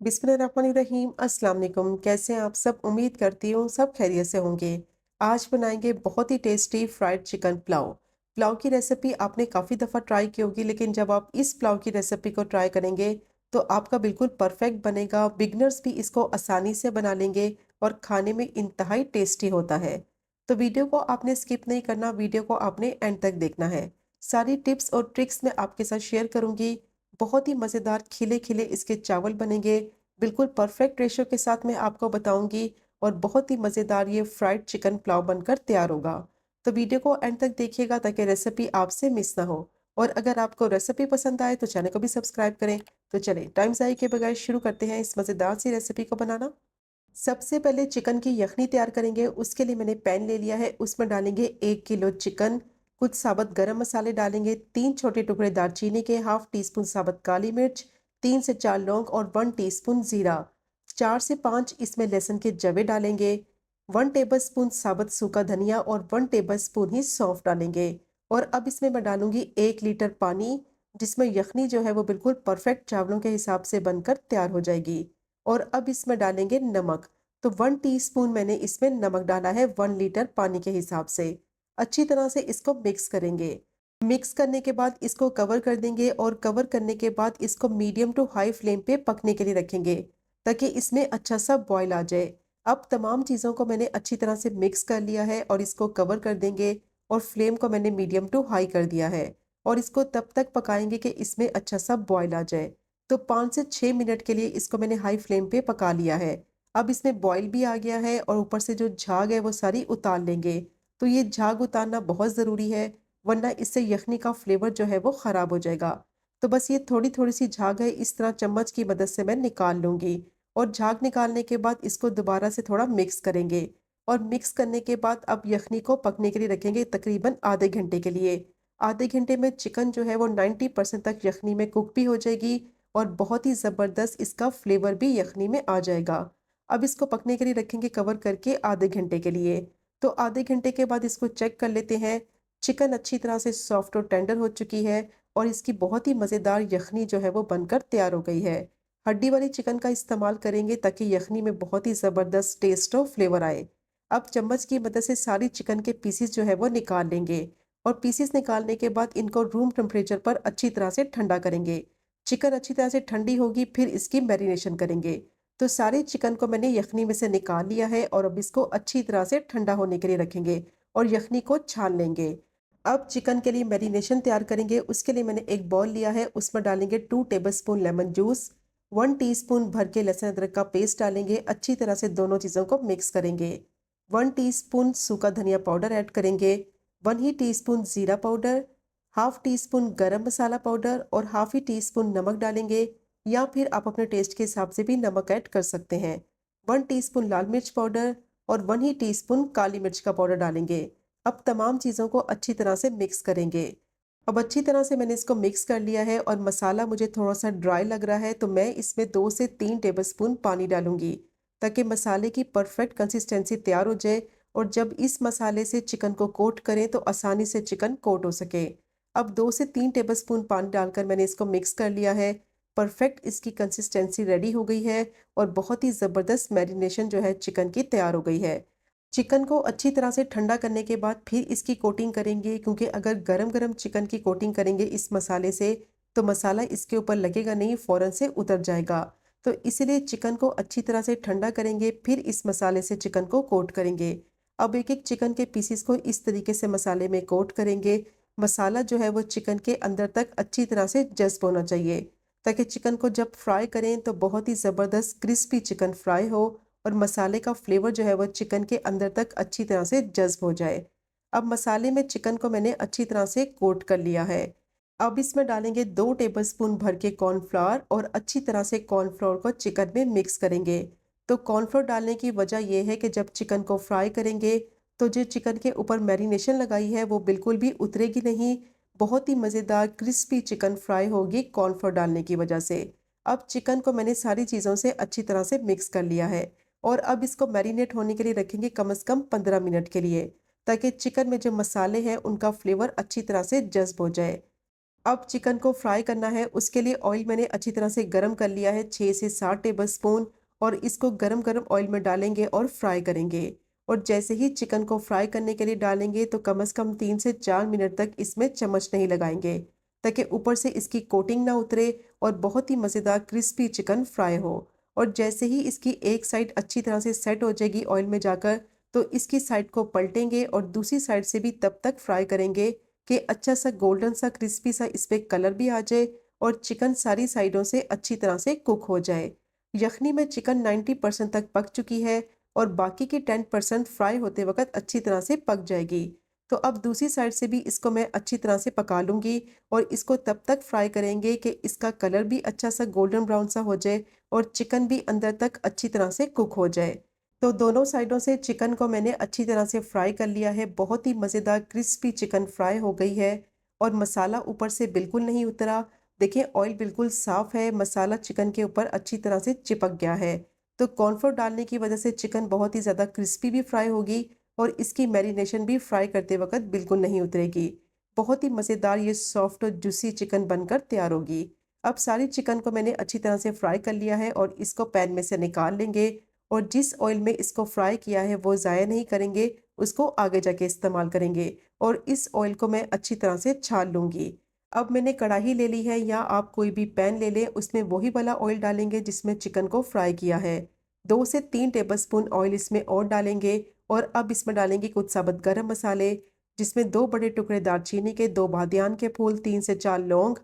बिस्मिल्लाहिर्रहमानिर्रहीम। अस्सलाम वालेकुम। कैसे हैं आप सब? उम्मीद करती हूँ सब खैरियत से होंगे। आज बनाएंगे बहुत ही tasty fried chicken pulao. Pulao की रेसिपी आपने काफ़ी दफ़ा ट्राई की होगी, लेकिन जब आप इस पुलाव की रेसिपी को ट्राई करेंगे तो आपका बिल्कुल परफेक्ट बनेगा। बिगनर्स भी इसको आसानी से बना लेंगे और खाने में इंतहाई टेस्टी होता है। तो वीडियो को आपने स्किप नहीं करना, वीडियो को आपने एंड तक देखना है। सारी टिप्स और ट्रिक्स मैं आपके साथ शेयर करूंगी। बहुत ही मज़ेदार खिले खिले इसके चावल बनेंगे। बिल्कुल परफेक्ट रेशो के साथ मैं आपको बताऊंगी और बहुत ही मज़ेदार ये फ्राइड चिकन पुलाव बनकर तैयार होगा। तो वीडियो को एंड तक देखिएगा ताकि रेसिपी आपसे मिस ना हो। और अगर आपको रेसिपी पसंद आए तो चैनल को भी सब्सक्राइब करें। तो चलें, टाइम ज़ाया के बगैर शुरू करते हैं इस मज़ेदार सी रेसिपी को बनाना। सबसे पहले चिकन की यखनी तैयार करेंगे। उसके लिए मैंने पैन ले लिया है, उसमें डालेंगे 1 किलो चिकन। कुछ साबुत गरम मसाले डालेंगे, 3 छोटे टुकड़े दालचीनी के, हाफ टी स्पून साबुत काली मिर्च, 3 से 4 लौंग और 1 टीस्पून जीरा, 4 से 5 इसमें लहसुन के जवे डालेंगे, 1 टेबल स्पून साबुत सूखा धनिया और 1 टेबल स्पून ही सौंफ डालेंगे। और अब इसमें मैं डालूंगी 1 लीटर पानी, जिसमें यखनी जो है वो बिल्कुल परफेक्ट चावलों के हिसाब से बनकर तैयार हो जाएगी। और अब इसमें डालेंगे नमक। तो 1 टीस्पून मैंने इसमें नमक डाला है 1 लीटर पानी के हिसाब से। अच्छी तरह से इसको मिक्स करेंगे। मिक्स करने के बाद इसको कवर कर देंगे और कवर करने के बाद इसको मीडियम टू हाई फ्लेम पे पकने के लिए रखेंगे ताकि इसमें अच्छा सा बॉयल आ जाए। अब तमाम चीज़ों को मैंने अच्छी तरह से मिक्स कर लिया है और इसको कवर कर देंगे और फ्लेम को मैंने मीडियम टू हाई कर दिया है। और इसको तब तक पकाएंगे कि इसमें अच्छा सा बॉयल आ जाए। तो 5 से 6 मिनट के लिए इसको मैंने हाई फ्लेम पे पका लिया है। अब इसमें बॉयल भी आ गया है और ऊपर से जो झाग है वो सारी उतार लेंगे। तो ये झाग उतारना बहुत ज़रूरी है, वरना इससे यखनी का फ्लेवर जो है वो ख़राब हो जाएगा। तो बस ये थोड़ी-थोड़ी सी झाग है, इस तरह चम्मच की मदद से मैं निकाल लूँगी। और झाग निकालने के बाद इसको दोबारा से थोड़ा मिक्स करेंगे। और मिक्स करने के बाद अब यखनी को पकने के लिए रखेंगे तकरीबन आधे घंटे के लिए। आधे घंटे में चिकन जो है वो 90% तक यखनी में कुक भी हो जाएगी और बहुत ही ज़बरदस्त इसका फ्लेवर भी यखनी में आ जाएगा। अब इसको पकने के लिए रखेंगे कवर करके आधे घंटे के लिए। तो आधे घंटे के बाद इसको चेक कर लेते हैं। चिकन अच्छी तरह से सॉफ्ट और टेंडर हो चुकी है और इसकी बहुत ही मज़ेदार यखनी जो है वो बनकर तैयार हो गई है। हड्डी वाली चिकन का इस्तेमाल करेंगे ताकि यखनी में बहुत ही ज़बरदस्त टेस्ट और फ्लेवर आए। अब चम्मच की मदद से सारी चिकन के पीसेस जो है वो निकाल लेंगे और पीसेस निकालने के बाद इनको रूम टेम्परेचर पर अच्छी तरह से ठंडा करेंगे। चिकन अच्छी तरह से ठंडी होगी फिर इसकी मैरिनेशन करेंगे। तो सारे चिकन को मैंने यखनी में से निकाल लिया है और अब इसको अच्छी तरह से ठंडा होने के लिए रखेंगे और यखनी को छान लेंगे। अब चिकन के लिए मैरिनेशन तैयार करेंगे। उसके लिए मैंने एक बॉल लिया है, उसमें डालेंगे 2 table spoon lemon juice, 1 teaspoon भर के लहसुन अदरक का पेस्ट डालेंगे। अच्छी तरह से दोनों चीज़ों को मिक्स करेंगे। 1 टीस्पून सूखा धनिया पाउडर ऐड करेंगे, 1 ही टीस्पून जीरा पाउडर, हाफ टी स्पून गरम मसाला पाउडर और हाफ ही टी स्पून नमक डालेंगे, या फिर आप अपने टेस्ट के हिसाब से भी नमक ऐड कर सकते हैं। 1 टीस्पून लाल मिर्च पाउडर और 1 ही टीस्पून काली मिर्च का पाउडर डालेंगे। अब तमाम चीज़ों को अच्छी तरह से मिक्स करेंगे। अब अच्छी तरह से मैंने इसको मिक्स कर लिया है और मसाला मुझे थोड़ा सा ड्राई लग रहा है, तो मैं इसमें 2 से 3 टेबल स्पून पानी डालूंगी ताकि मसाले की परफेक्ट कंसिस्टेंसी तैयार हो जाए और जब इस मसाले से चिकन को कोट करें तो आसानी से चिकन कोट हो सके। अब 2 से 3 टेबल स्पून पानी डालकर मैंने इसको मिक्स कर लिया है। परफेक्ट इसकी कंसिस्टेंसी रेडी हो गई है और बहुत ही ज़बरदस्त मैरिनेशन जो है चिकन की तैयार हो गई है। चिकन को अच्छी तरह से ठंडा करने के बाद फिर इसकी कोटिंग करेंगे, क्योंकि अगर गरम-गरम चिकन की कोटिंग करेंगे इस मसाले से तो मसाला इसके ऊपर लगेगा नहीं, फ़ौरन से उतर जाएगा। तो इसलिए चिकन को अच्छी तरह से ठंडा करेंगे फिर इस मसाले से चिकन को कोट करेंगे। अब एक-एक चिकन के पीसेस को इस तरीके से मसाले में कोट करेंगे। मसाला जो है वो चिकन के अंदर तक अच्छी तरह से जज़्ब होना चाहिए ताकि चिकन को जब फ्राई करें तो बहुत ही ज़बरदस्त क्रिस्पी चिकन फ्राई हो और मसाले का फ्लेवर जो है वो चिकन के अंदर तक अच्छी तरह से जज़्ब हो जाए। अब मसाले में चिकन को मैंने अच्छी तरह से कोट कर लिया है। अब इसमें डालेंगे 2 टेबल स्पून भर के कॉर्नफ्लावर और अच्छी तरह से कॉर्नफ्लोर को चिकन में मिक्स करेंगे। तो कॉर्नफ्लोर डालने की वजह यह है कि जब चिकन को फ्राई करेंगे तो जो चिकन के ऊपर मैरिनेशन लगाई है वो बिल्कुल भी उतरेगी नहीं। बहुत ही मज़ेदार क्रिस्पी चिकन फ्राई होगी कॉर्नफ्लोर डालने की वजह से। अब चिकन को मैंने सारी चीज़ों से अच्छी तरह से मिक्स कर लिया है और अब इसको मैरिनेट होने के लिए रखेंगे कम से कम 15 मिनट के लिए, ताकि चिकन में जो मसाले हैं उनका फ्लेवर अच्छी तरह से जज़्ब हो जाए। अब चिकन को फ्राई करना है, उसके लिए ऑयल मैंने अच्छी तरह से गरम कर लिया है 6 से 7 टेबलस्पून, और इसको गरम-गरम ऑयल में डालेंगे और फ्राई करेंगे। और जैसे ही चिकन को फ्राई करने के लिए डालेंगे तो कम से कम 3 से 4 मिनट तक इसमें चम्मच नहीं लगाएंगे, ताकि ऊपर से इसकी कोटिंग ना उतरे और बहुत ही मज़ेदार क्रिस्पी चिकन फ्राई हो। और जैसे ही इसकी एक साइड अच्छी तरह से सेट हो जाएगी ऑयल में जाकर, तो इसकी साइड को पलटेंगे और दूसरी साइड से भी तब तक फ्राई करेंगे कि अच्छा सा गोल्डन सा क्रिस्पी सा इस पे कलर भी आ जाए और चिकन सारी साइडों से अच्छी तरह से कुक हो जाए। यखनी में चिकन 90% तक पक चुकी है और बाकी की 10% फ्राई होते वक्त अच्छी तरह से पक जाएगी। तो अब दूसरी साइड से भी इसको मैं अच्छी तरह से पका लूँगी और इसको तब तक फ्राई करेंगे कि इसका कलर भी अच्छा सा गोल्डन ब्राउन सा हो जाए और चिकन भी अंदर तक अच्छी तरह से कुक हो जाए। तो दोनों साइडों से चिकन को मैंने अच्छी तरह से फ्राई कर लिया है। बहुत ही मज़ेदार क्रिस्पी चिकन फ्राई हो गई है और मसाला ऊपर से बिल्कुल नहीं उतरा। देखिए ऑयल बिल्कुल साफ़ है, मसाला चिकन के ऊपर अच्छी तरह से चिपक गया है। तो कॉर्नफ्लोर डालने की वजह से चिकन बहुत ही ज़्यादा क्रिस्पी भी फ्राई होगी और इसकी मैरिनेशन भी फ्राई करते वक़्त बिल्कुल नहीं उतरेगी। बहुत ही मज़ेदार ये सॉफ्ट और जूसी चिकन बनकर तैयार होगी। अब सारी चिकन को मैंने अच्छी तरह से फ्राई कर लिया है और इसको पैन में से निकाल लेंगे और जिस ऑयल में इसको फ्राई किया है वो ज़ाया नहीं करेंगे, उसको आगे जाके इस्तेमाल करेंगे और इस ऑयल को मैं अच्छी तरह से छान लूँगी। अब मैंने कढ़ाई ले ली है या आप कोई भी पैन ले लें, उसमें वही वाला ऑयल डालेंगे जिसमें चिकन को फ्राई किया है। 2 से 3 टेबलस्पून ऑयल इसमें और डालेंगे और अब इसमें डालेंगे कुछ साबुत गरम मसाले, जिसमें 2 बड़े टुकड़े दालचीनी के, 2 बादियान के फूल, 3 से 4 लौंग,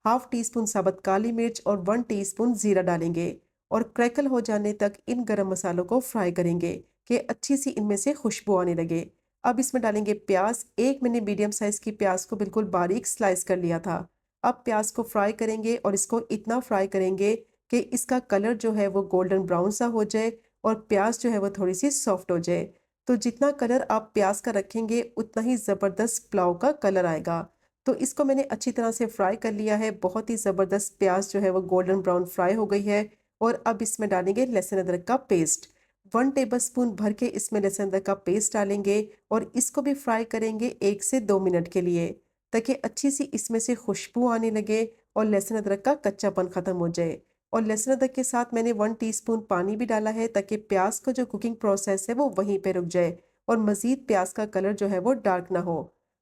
हाफ टी स्पून साबुत काली मिर्च और 1 टीस्पून जीरा डालेंगे और क्रैकल हो जाने तक इन गरम मसालों को फ्राई करेंगे कि अच्छी सी इनमें से खुशबू आने लगे। अब इसमें डालेंगे प्याज। एक मैंने मीडियम साइज़ की प्याज को बिल्कुल बारीक स्लाइस कर लिया था। अब प्याज को फ्राई करेंगे और इसको इतना फ्राई करेंगे कि इसका कलर जो है वो गोल्डन ब्राउन सा हो जाए और प्याज जो है वो थोड़ी सी सॉफ्ट हो जाए। तो जितना कलर आप प्याज का रखेंगे उतना ही ज़बरदस्त पुलाव का कलर आएगा। तो इसको मैंने अच्छी तरह से फ्राई कर लिया है। बहुत ही ज़बरदस्त प्याज जो है वो गोल्डन ब्राउन फ्राई हो गई है और अब इसमें डालेंगे लहसुन अदरक का पेस्ट। 1 टेबलस्पून भर के इसमें लहसुन अदरक का पेस्ट डालेंगे और इसको भी फ्राई करेंगे 1 से 2 मिनट के लिए, ताकि अच्छी सी इसमें से खुशबू आने लगे और लहसुन अदरक का कच्चापन ख़त्म हो जाए। और लहसुन अदरक के साथ मैंने 1 टीस्पून पानी भी डाला है, ताकि प्याज का जो कुकिंग प्रोसेस है वो वहीं पे रुक जाए और मज़ीद प्याज का कलर जो है वो डार्क ना हो।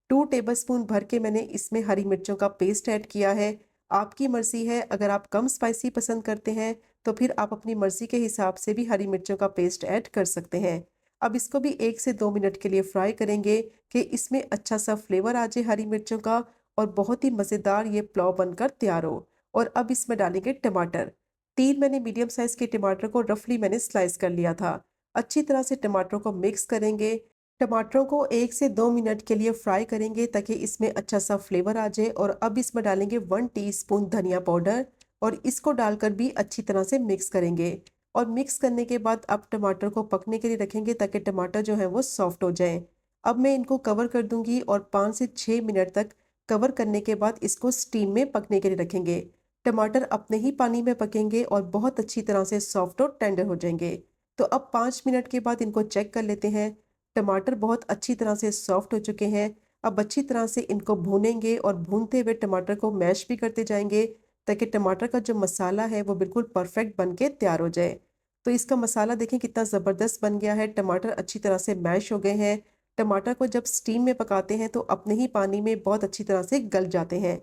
2 टेबलस्पून भर के मैंने इसमें हरी मिर्चों का पेस्ट ऐड किया है। आपकी मर्ज़ी है, अगर आप कम स्पाइसी पसंद करते हैं तो फिर आप अपनी मर्ज़ी के हिसाब से भी हरी मिर्चों का पेस्ट ऐड कर सकते हैं। अब इसको भी 1 से 2 मिनट के लिए फ्राई करेंगे कि इसमें अच्छा सा फ्लेवर आ जाए हरी मिर्चों का और बहुत ही मज़ेदार ये पुलाव बनकर तैयार हो। और अब इसमें डालेंगे टमाटर। 3 मैंने मीडियम साइज़ के टमाटर को रफली मैंने स्लाइस कर लिया था। अच्छी तरह से टमाटरों को मिक्स करेंगे। टमाटरों को 1 से 2 मिनट के लिए फ्राई करेंगे ताकि इसमें अच्छा सा फ्लेवर आ जाए और अब इसमें डालेंगे 1 टीस्पून धनिया पाउडर और इसको डालकर भी अच्छी तरह से मिक्स करेंगे। और मिक्स करने के बाद अब टमाटर को पकने के लिए रखेंगे ताकि टमाटर जो है वो सॉफ्ट हो जाए। अब मैं इनको कवर कर दूंगी और 5 से 6 मिनट तक कवर करने के बाद इसको स्टीम में पकने के लिए रखेंगे। टमाटर अपने ही पानी में पकेंगे और बहुत अच्छी तरह से सॉफ्ट और टेंडर हो जाएंगे। तो अब 5 मिनट के बाद इनको चेक कर लेते हैं। टमाटर बहुत अच्छी तरह से सॉफ्ट हो चुके हैं। अब अच्छी तरह से इनको भूनेंगे और भूनते हुए टमाटर को मैश भी करते जाएंगे ताकि टमाटर का जो मसाला है वो बिल्कुल परफेक्ट बन के तैयार हो जाए। तो इसका मसाला देखें कितना ज़बरदस्त बन गया है। टमाटर अच्छी तरह से मैश हो गए हैं। टमाटर को जब स्टीम में पकाते हैं तो अपने ही पानी में बहुत अच्छी तरह से गल जाते हैं।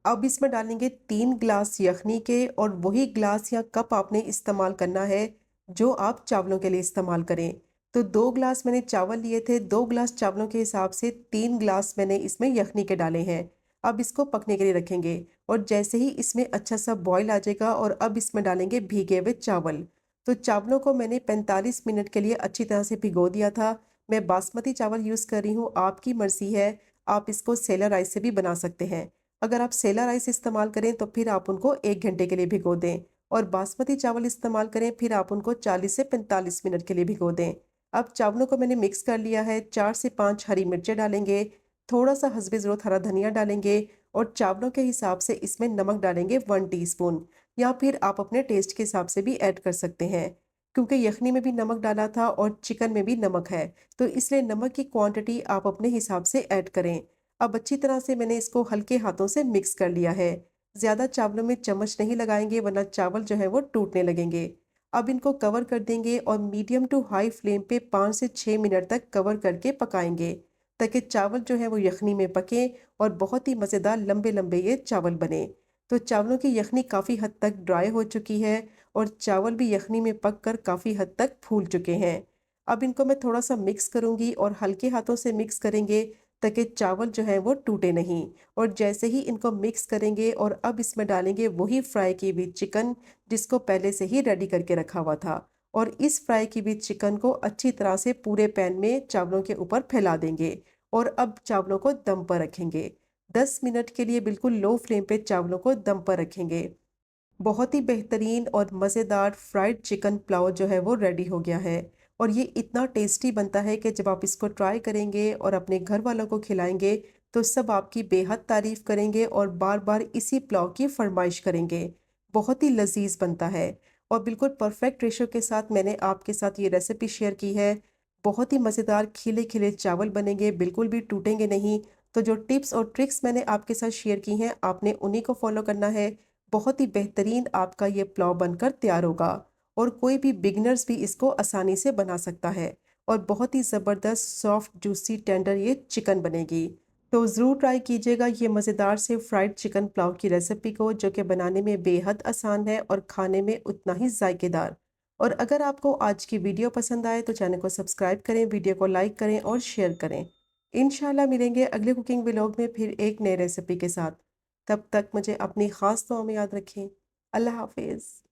अब इसमें डालेंगे 3 ग्लास यखनी के और वही ग्लास या कप आपने इस्तेमाल करना है जो आप चावलों के लिए इस्तेमाल करें। तो 2 ग्लास मैंने चावल लिए थे, 2 ग्लास चावलों के हिसाब से 3 ग्लास मैंने इसमें यखनी के डाले हैं। अब इसको पकने के लिए रखेंगे और जैसे ही इसमें अच्छा सा बॉयल आ जाएगा और अब इसमें डालेंगे भीगे हुए चावल। तो चावलों को मैंने 45 मिनट के लिए अच्छी तरह से भिगो दिया था। मैं बासमती चावल यूज़ कर रही हूँ, आपकी मर्ज़ी है, आप इसको सेला राइस से भी बना सकते हैं। अगर आप सेला राइस इस्तेमाल करें तो फिर आप उनको 1 घंटे के लिए भिगो दें और बासमती चावल इस्तेमाल करें फिर आप उनको 40 से 45 मिनट के लिए भिगो दें। अब चावलों को मैंने मिक्स कर लिया है। 4 से 5 हरी मिर्चें डालेंगे, थोड़ा सा हस्बे ज़रूरत हरा धनिया डालेंगे और चावलों के हिसाब से इसमें नमक डालेंगे 1 टीस्पून या फिर आप अपने टेस्ट के हिसाब से भी ऐड कर सकते हैं। क्योंकि यखनी में भी नमक डाला था और चिकन में भी नमक है, तो इसलिए नमक की क्वांटिटी आप अपने हिसाब से ऐड करें। अब अच्छी तरह से मैंने इसको हल्के हाथों से मिक्स कर लिया है। ज़्यादा चावलों में चम्मच नहीं लगाएंगे वरना चावल जो है वो टूटने लगेंगे। अब इनको कवर कर देंगे और मीडियम टू हाई फ्लेम पे 5 से 6 मिनट तक कवर करके पकाएंगे, ताकि चावल जो है वो यखनी में पके और बहुत ही मज़ेदार लंबे लंबे ये चावल बने। तो चावलों की यखनी काफ़ी हद तक ड्राई हो चुकी है और चावल भी यखनी में पक कर काफ़ी हद तक फूल चुके हैं। अब इनको मैं थोड़ा सा मिक्स करूंगी और हल्के हाथों से मिक्स करेंगे, ताकि चावल जो है वो टूटे नहीं। और जैसे ही इनको मिक्स करेंगे और अब इसमें डालेंगे वही फ्राई की हुई चिकन, जिसको पहले से ही रेडी करके रखा हुआ था। और इस फ्राई की हुई चिकन को अच्छी तरह से पूरे पैन में चावलों के ऊपर फैला देंगे और अब चावलों को दम पर रखेंगे। 10 मिनट के लिए बिल्कुल लो फ्लेम पे चावलों को दम पर रखेंगे। बहुत ही बेहतरीन और मज़ेदार फ्राइड चिकन पुलाव जो है वो रेडी हो गया है। और ये इतना टेस्टी बनता है कि जब आप इसको ट्राई करेंगे और अपने घर वालों को खिलाएंगे तो सब आपकी बेहद तारीफ करेंगे और बार बार इसी पुलाव की फरमाइश करेंगे। बहुत ही लजीज बनता है और बिल्कुल परफेक्ट रेशो के साथ मैंने आपके साथ ये रेसिपी शेयर की है। बहुत ही मज़ेदार खिले खिले चावल बनेंगे, बिल्कुल भी टूटेंगे नहीं। तो जो टिप्स और ट्रिक्स मैंने आपके साथ शेयर की हैं आपने उन्हीं को फॉलो करना है। बहुत ही बेहतरीन आपका ये पुलाव बनकर तैयार होगा और कोई भी बिगिनर्स भी इसको आसानी से बना सकता है। और बहुत ही ज़बरदस्त सॉफ्ट जूसी टेंडर ये चिकन बनेगी। तो ज़रूर ट्राई कीजिएगा ये मज़ेदार से फ्राइड चिकन पुलाव की रेसिपी को, जो कि बनाने में बेहद आसान है और खाने में उतना ही जायकेदार। और अगर आपको आज की वीडियो पसंद आए तो चैनल को सब्सक्राइब करें, वीडियो को लाइक करें और शेयर करें। इंशाल्लाह मिलेंगे अगले कुकिंग व्लॉग में फिर एक नए रेसिपी के साथ। तब तक मुझे अपनी ख़ास दुआ में याद रखें। अल्लाह हाफ़िज़।